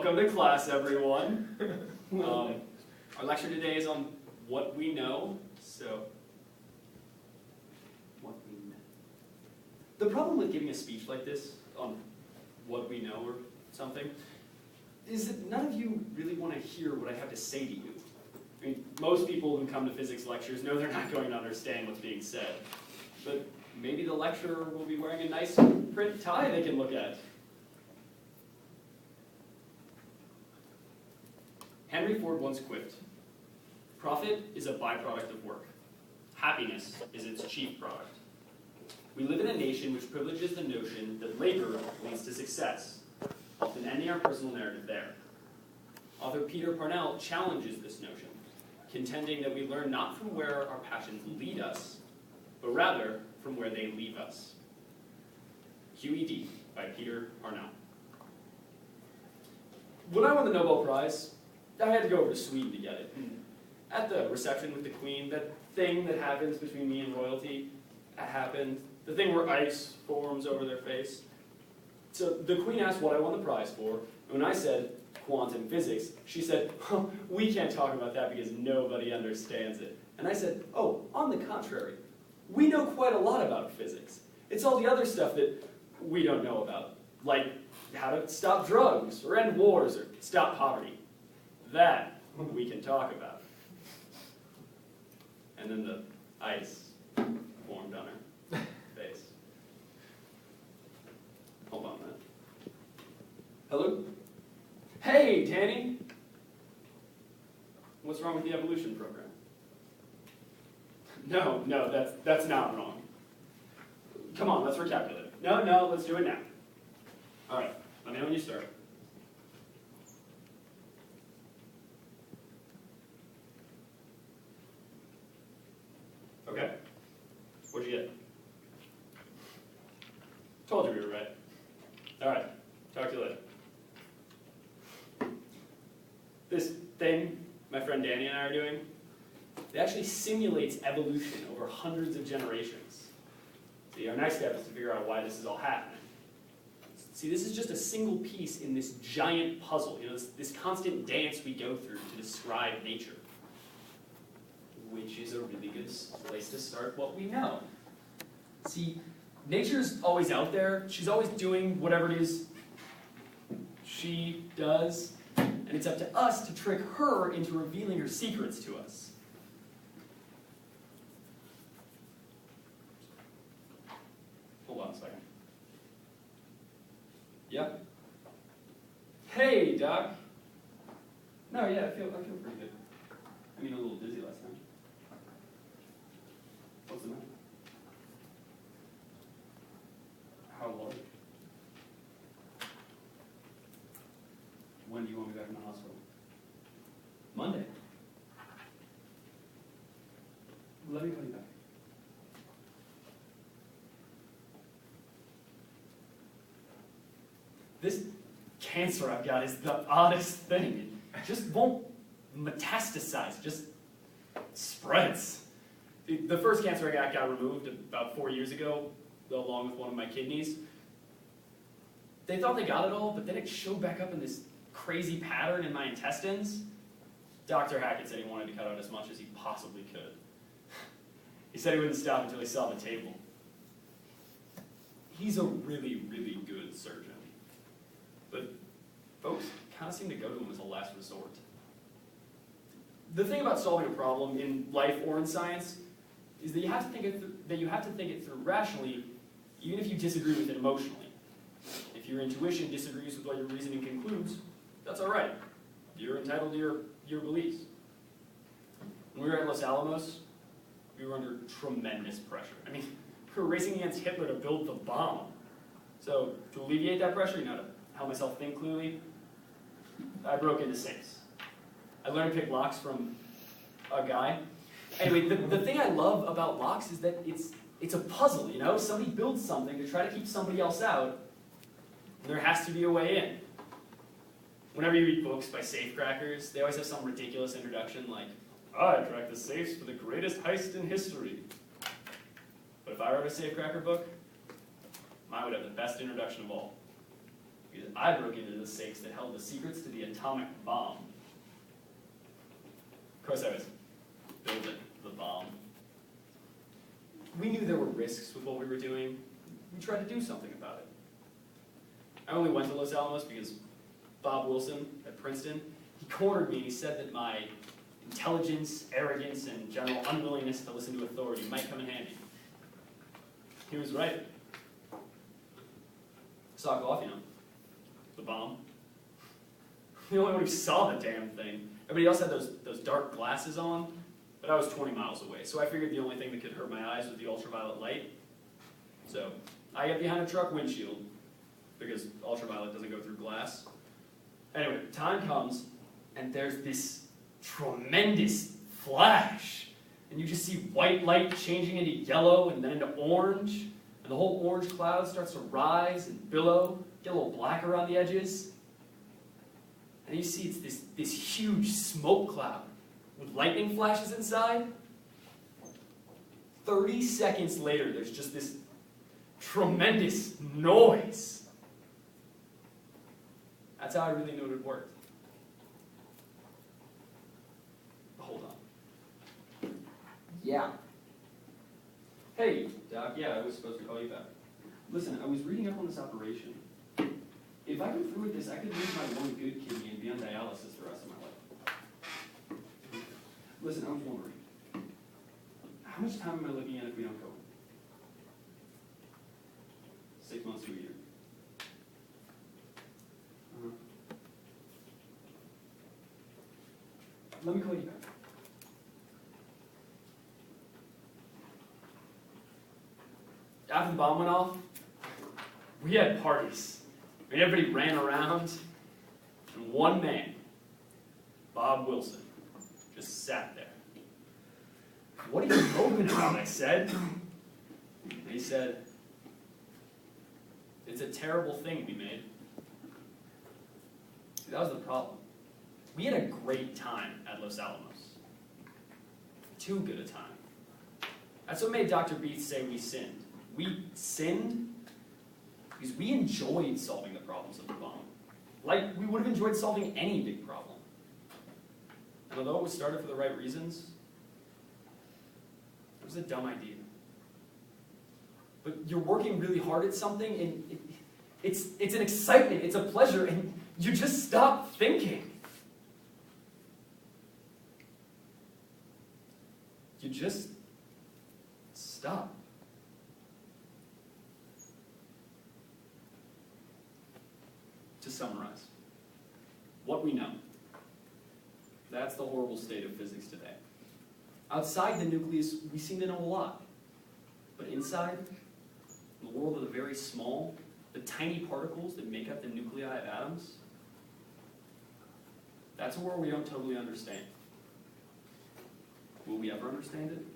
Welcome to class, everyone. Our lecture today is on what we know. So, what we know. The problem with giving a speech like this on what we know or something is that none of you really want to hear what I have to say to you. I mean, most people who come to physics lectures know they're not going to understand what's being said. But maybe the lecturer will be wearing a nice print tie they can look at. Henry Ford once quipped, "Profit is a byproduct of work. Happiness is its chief product." We live in a nation which privileges the notion that labor leads to success, often ending our personal narrative there. Author Peter Parnell challenges this notion, contending that we learn not from where our passions lead us, but rather from where they leave us. QED by Peter Parnell. When I won the Nobel Prize, I had to go over to Sweden to get it. And at the reception with the Queen, that thing that happens between me and royalty happened. The thing where ice forms over their face. So the Queen asked what I won the prize for, and when I said quantum physics, she said, "Oh, we can't talk about that because nobody understands it." And I said, "Oh, on the contrary, we know quite a lot about physics. It's all the other stuff that we don't know about, like how to stop drugs, or end wars, or stop poverty. That we can talk about." And then the ice formed on her face. Hold on a minute. Hello? Hey, Danny! What's wrong with the evolution program? No, that's not wrong. Come on, let's recalculate. No, let's do it now. All right, let me know when you start. Okay, what'd you get? Told you we were right. All right, talk to you later. This thing my friend Danny and I are doing, it actually simulates evolution over hundreds of generations. See, our next step is to figure out why this is all happening. See, this is just a single piece in this giant puzzle, this constant dance we go through to describe nature. Which is a really good place to start what we know. See, nature's always out there. She's always doing whatever it is she does. And it's up to us to trick her into revealing her secrets to us. Hold on a second. Yep. Hey, Doc. No, yeah, I feel pretty good. I mean, a little dizzy last time. What's the matter? How large? When do you want me back in the hospital? Monday. Let me call you back. This cancer I've got is the oddest thing. It just won't metastasize, it just spreads. The first cancer I got removed about 4 years ago, along with one of my kidneys. They thought they got it all, but then it showed back up in this crazy pattern in my intestines. Dr. Hackett said he wanted to cut out as much as he possibly could. He said he wouldn't stop until he saw the table. He's a really, really good surgeon. But folks kind of seem to go to him as a last resort. The thing about solving a problem in life or in science is that you have to think it through rationally, even if you disagree with it emotionally. If your intuition disagrees with what your reasoning concludes, that's all right. You're entitled to your beliefs. When we were at Los Alamos, we were under tremendous pressure. I mean, we were racing against Hitler to build the bomb. So to alleviate that pressure, to help myself think clearly, I broke into safes. I learned to pick locks from a guy. Anyway, the thing I love about locks is that it's a puzzle, Somebody builds something to try to keep somebody else out, and there has to be a way in. Whenever you read books by safecrackers, they always have some ridiculous introduction like, "I cracked the safes for the greatest heist in history." But if I wrote a safecracker book, mine would have the best introduction of all. because I broke into the safes that held the secrets to the atomic bomb. Of course, I was building the bomb. We knew there were risks with what we were doing. We tried to do something about it. I only went to Los Alamos because Bob Wilson at Princeton, he cornered me and he said that my intelligence, arrogance, and general unwillingness to listen to authority might come in handy. He was right. Saw it off, you know. The bomb. The only one who saw the damn thing. Everybody else had those dark glasses on, but I was 20 miles away, so I figured the only thing that could hurt my eyes was the ultraviolet light. So I get behind a truck windshield, because ultraviolet doesn't go through glass. Anyway, time comes, and there's this tremendous flash, and you just see white light changing into yellow and then into orange, and the whole orange cloud starts to rise and billow, get a little black around the edges, and you see it's this huge smoke cloud with lightning flashes inside. 30 seconds later, there's just this tremendous noise. That's how I really knew it had worked. Hold on. Yeah. Hey, Doc, yeah, I was supposed to call you back. Listen, I was reading up on this operation. If I go through with this, I could lose my one good kidney and be on dialysis the rest of my life. Listen, I was wondering, how much time am I looking at if we don't go? 6 months to a year. Let me call you back. After the bomb went off, we had parties. I mean, everybody ran around, and one man, Bob Wilson, just sat there. What are you moping about? I said. And he said, it's a terrible thing we made. See, that was the problem. We had a great time at Los Alamos. Too good a time. That's what made Dr. Beeth say we sinned. We sinned because we enjoyed solving the problems of the bomb. Like we would have enjoyed solving any big problem. And although it was started for the right reasons, it was a dumb idea. But you're working really hard at something, and it's an excitement, it's a pleasure, and you just stop thinking. You just stop. To summarize, what we know. That's the horrible state of physics today. Outside the nucleus, we seem to know a lot. But inside, in the world of the very small, the tiny particles that make up the nuclei of atoms, that's a world we don't totally understand. Will we ever understand it?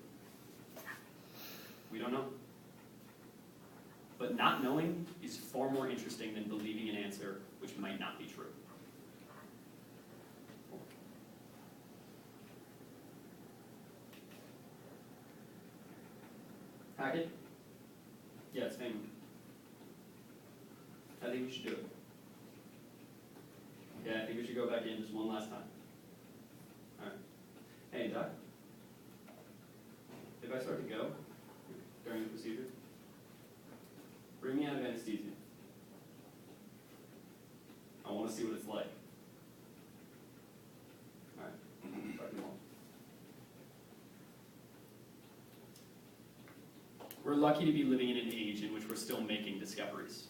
We don't know. But not knowing is far more interesting than believing an answer which might not be true. Hackett? Yeah, it's famous. I think we should do it. Yeah, I think we should go back in just one last time. Alright. Hey, Doc. If I start to go during the procedure, bring me out of anesthesia. I want to see what it's like. Alright. Talk to you all. We're lucky to be living in an age in which we're still making discoveries.